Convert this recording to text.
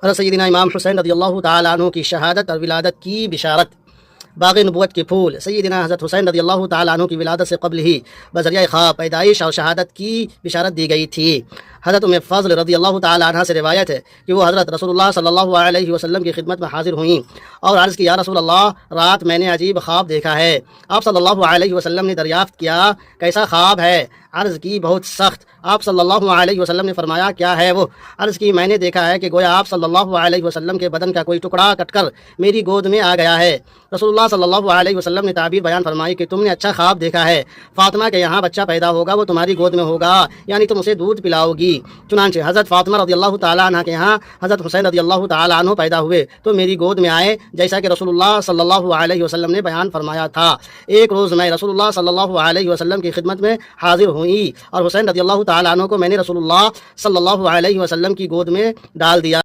حضرت سیدنا امام حسین رضی اللہ تعالیٰ عنہ کی شہادت اور ولادت کی بشارت۔ باغ نبوت کے پھول سیدنا حضرت حسین رضی اللہ تعالیٰ عنہ کی ولادت سے قبل ہی بذریعہ خواب پیدائش اور شہادت کی بشارت دی گئی تھی۔ حضرت ام فضل رضی اللہ تعالیٰ عنہ سے روایت ہے کہ وہ حضرت رسول اللہ صلی اللہ علیہ وسلم کی خدمت میں حاضر ہوئیں اور عرض کی یا رسول اللہ، رات میں نے عجیب خواب دیکھا ہے۔ آپ صلی اللہ علیہ وسلم نے دریافت کیا کیسا خواب ہے؟ عرض کی بہت سخت۔ آپ صلی اللہ علیہ وسلم نے فرمایا کیا ہے وہ؟ عرض کی میں نے دیکھا ہے کہ گویا آپ صلی اللہ علیہ وسلم کے بدن کا کوئی ٹکڑا کٹ کر میری گود میں آ گیا ہے۔ رسول اللہ صلی اللہ علیہ وسلم نے تعبیر بیان فرمائی کہ تم نے اچھا خواب دیکھا ہے، فاطمہ کے یہاں بچہ پیدا ہوگا، وہ تمہاری گود میں ہوگا، یعنی تم اسے دودھ پلاؤ گی۔ چنانچہ حضرت فاطمہ رضی اللہ تعالیٰ عنہ کے یہاں حضرت حسین رضی اللہ تعالیٰ عنہ پیدا ہوئے تو میری گود میں آئے، جیسا کہ رسول اللہ صلی اللہ علیہ وسلم نے بیان فرمایا تھا۔ ایک روز میں رسول اللہ صلی اللہ علیہ وسلم کی خدمت میں حاضر ہوئی اور حسین رضی اللہ تعالیٰ عنہ کو میں نے رسول اللہ صلی اللہ علیہ وسلم کی گود میں ڈال دیا۔